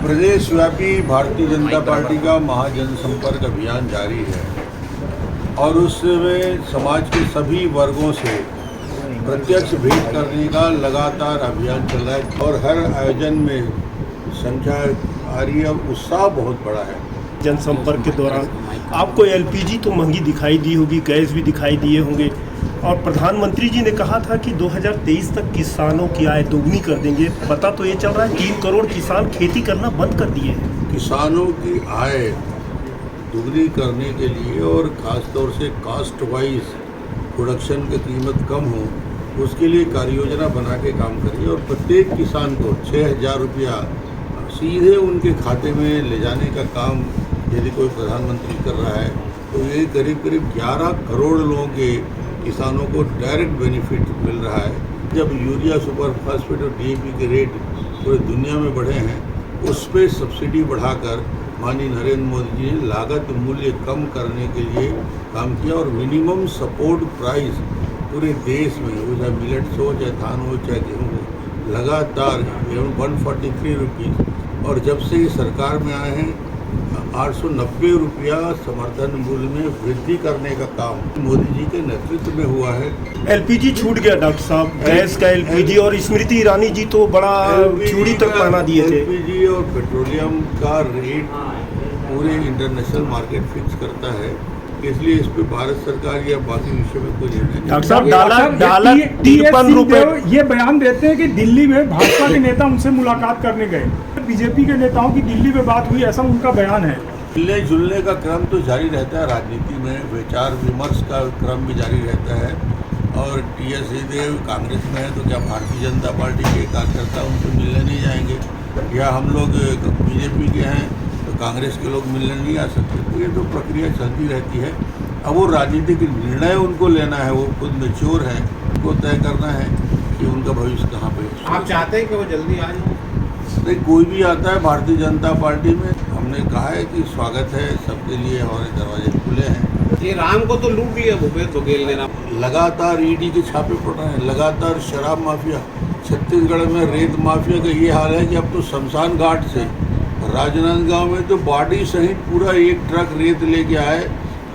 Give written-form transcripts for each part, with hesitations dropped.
प्रदेशव्यापी भारतीय जनता पार्टी का महाजनसंपर्क अभियान जारी है और उसमें समाज के सभी वर्गों से प्रत्यक्ष भेंट करने का लगातार अभियान चल रहा है और हर आयोजन में संख्या आ रही है, उत्साह बहुत बड़ा है। जनसंपर्क के दौरान आपको एलपीजी तो महंगी दिखाई दी होगी, गैस भी दिखाई दिए होंगे और प्रधानमंत्री जी ने कहा था कि 2023 तक किसानों की आय दोगुनी कर देंगे। पता तो ये चल रहा है 3 करोड़ किसान खेती करना बंद कर दिए हैं। किसानों की आय दोगुनी करने के लिए और ख़ासतौर से कास्ट वाइज प्रोडक्शन की कीमत कम हो, उसके लिए कार्य योजना बना के काम करिए और प्रत्येक किसान को 6,000 रुपया सीधे उनके खाते में ले जाने का काम यदि कोई प्रधानमंत्री कर रहा है तो ये करीब 11 करोड़ लोगों के किसानों को डायरेक्ट बेनिफिट मिल रहा है। जब यूरिया, सुपर फास्फेट और डीएपी के रेट पूरे दुनिया में बढ़े हैं, उस पर सब्सिडी बढ़ाकर माननीय नरेंद्र मोदी जी ने लागत मूल्य कम करने के लिए काम किया और मिनिमम सपोर्ट प्राइस पूरे देश में, वो चाहे मिलेट्स हो, चाहे धान हो, चाहे गेहूँ हो, लगातार 143 रुपीज़ और जब से ये सरकार में आए हैं 890 रुपया समर्थन मूल्य में वृद्धि करने का काम मोदी जी के नेतृत्व में हुआ है। एलपीजी छूट गया डॉक्टर साहब, गैस का एलपीजी और स्मृति ईरानी जी तो बड़ा चूड़ी तक पहना दिए थे। एलपीजी और पेट्रोलियम का रेट पूरे इंटरनेशनल मार्केट फिक्स करता है, इसलिए इस पे भारत सरकार या बाकी विषय में कोई निर्णय नहीं। डॉक्टर साहब डॉलर 53 रुपए ये बयान देते हैं कि दिल्ली में भाजपा के नेता उनसे मुलाकात करने गए, बीजेपी के नेताओं की दिल्ली में बात हुई, ऐसा उनका बयान है। मिलने जुलने का क्रम तो जारी रहता है, राजनीति में विचार विमर्श का क्रम भी जारी रहता है और टीएस सिंहदेव कांग्रेस में है तो क्या भारतीय जनता पार्टी के कार्यकर्ता उनसे मिलने नहीं जाएंगे, या हम लोग बीजेपी के हैं तो कांग्रेस के लोग मिलने नहीं आ सकते। तो ये तो प्रक्रिया चलती रहती है। अब वो राजनीतिक निर्णय उनको लेना है, वो खुद मैच्योर है, उनको तय करना है कि उनका भविष्य कहाँ पे। आप चाहते हैं कि वो जल्दी आ जाए? नहीं, कोई भी आता है भारतीय जनता पार्टी में, हमने कहा है कि स्वागत है सबके लिए, हमारे दरवाजे खुले हैं। ये राम को तो लूट लिया भूपेश बघेल ने ना। लगातार ईडी के छापे पड़ रहे हैं, लगातार शराब माफिया, छत्तीसगढ़ में रेत माफिया का ये हाल है कि अब तो शमशान घाट से राजनांदगांव में तो बॉडी सहित पूरा एक ट्रक रेत लेके आए।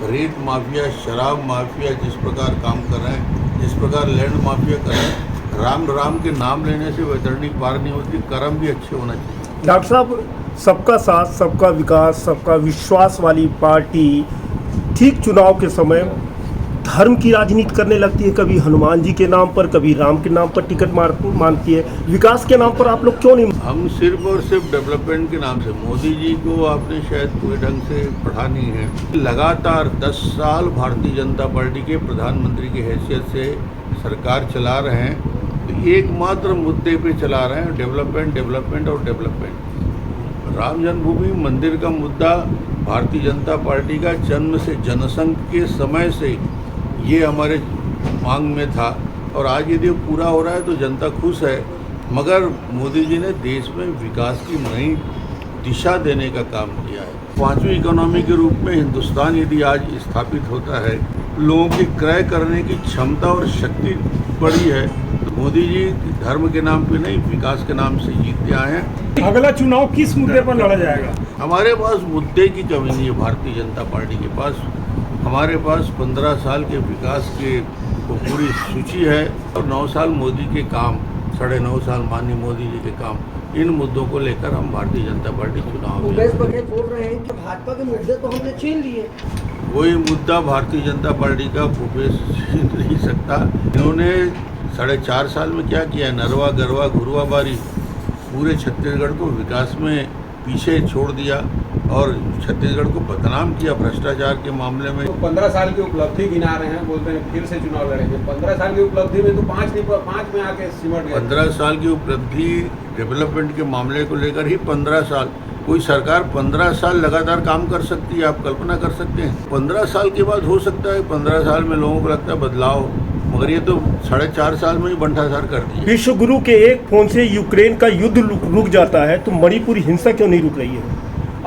रेत माफिया, शराब माफिया जिस प्रकार काम कर रहे हैं, जिस प्रकार लैंड माफिया कर रहे हैं, राम के नाम लेने से वैतरणी पार नहीं होती, कर्म भी अच्छे होना चाहिए। डॉक्टर साहब, सबका साथ, सबका विकास, सबका विश्वास वाली पार्टी ठीक चुनाव के समय धर्म की राजनीति करने लगती है, कभी हनुमान जी के नाम पर, कभी राम के नाम पर टिकट मांगती है। विकास के नाम पर आप लोग क्यों नहीं? हम सिर्फ और सिर्फ डेवलपमेंट के नाम से, मोदी जी को आपने शायद पूरे ढंग से पढ़ा नहीं है। लगातार 10 साल भारतीय जनता पार्टी के प्रधानमंत्री की हैसियत से सरकार चला रहे हैं, तो एकमात्र मुद्दे पे चला रहे हैं, डेवलपमेंट, डेवलपमेंट और डेवलपमेंट। राम जन्मभूमि मंदिर का मुद्दा भारतीय जनता पार्टी का जन्म से, जनसंघ के समय से ये हमारे मांग में था और आज यदि पूरा हो रहा है तो जनता खुश है। मगर मोदी जी ने देश में विकास की नई दिशा देने का काम किया है। 5वीं इकोनॉमी के रूप में हिंदुस्तान यदि आज स्थापित होता है, लोगों की क्रय करने की क्षमता और शक्ति बढ़ी है, तो मोदी जी धर्म के नाम पे नहीं, विकास के नाम से जीतते आए हैं। अगला चुनाव किस मुद्दे पर लड़ा जाएगा? हमारे पास मुद्दे की कमी नहीं है। भारतीय जनता पार्टी के पास, हमारे पास 15 साल के विकास के पूरी सूची है और 9 साल मोदी के काम, 9.5 साल माननीय मोदी जी के काम, इन मुद्दों को लेकर हम भारतीय जनता पार्टी चुनाव में। भूपेश बघेल बोल रहे हैं कि भाजपा के मुद्दे तो हमने छीन लिए। वही मुद्दा भारतीय जनता पार्टी का भूपेश छीन नहीं सकता। इन्होंने 4.5 साल में क्या किया है? नरवा गरवा घुरवा बारी, पूरे छत्तीसगढ़ को विकास में पीछे छोड़ दिया और छत्तीसगढ़ को बदनाम किया भ्रष्टाचार के मामले में। तो 15 साल की उपलब्धि गिना रहे हैं, बोलते हैं फिर से चुनाव लड़ेंगे। 15 साल की उपलब्धि में तो 5 में आके सिमट गए। 15 साल की उपलब्धि डेवलपमेंट के मामले को लेकर ही 15 साल। कोई सरकार 15 साल लगातार काम कर सकती है, आप कल्पना कर सकते हैं? 15 साल के बाद हो सकता है 15 साल में लोगों को लगता है बदलाव, मगर ये तो 4.5 साल में ही बंटाधार कर दिया। विश्व गुरु के एक फोन से यूक्रेन का युद्ध रुक जाता है तो मणिपुर हिंसा क्यों नहीं रुक रही है?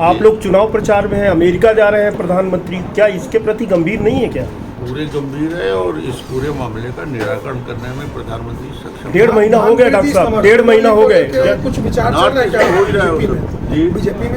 आप लोग चुनाव प्रचार में हैं, अमेरिका जा रहे हैं प्रधानमंत्री, क्या इसके प्रति गंभीर नहीं है क्या? पूरे गंभीर है और इस पूरे मामले का निराकरण करने में प्रधानमंत्री सक्षम 1.5 महीना हो गया डॉक्टर साहब, 1.5 महीना हो गए। कुछ विचार चल नार्थ रहा है ईस्ट में हो ही रहा है क्या उधर। जी बीजेपी में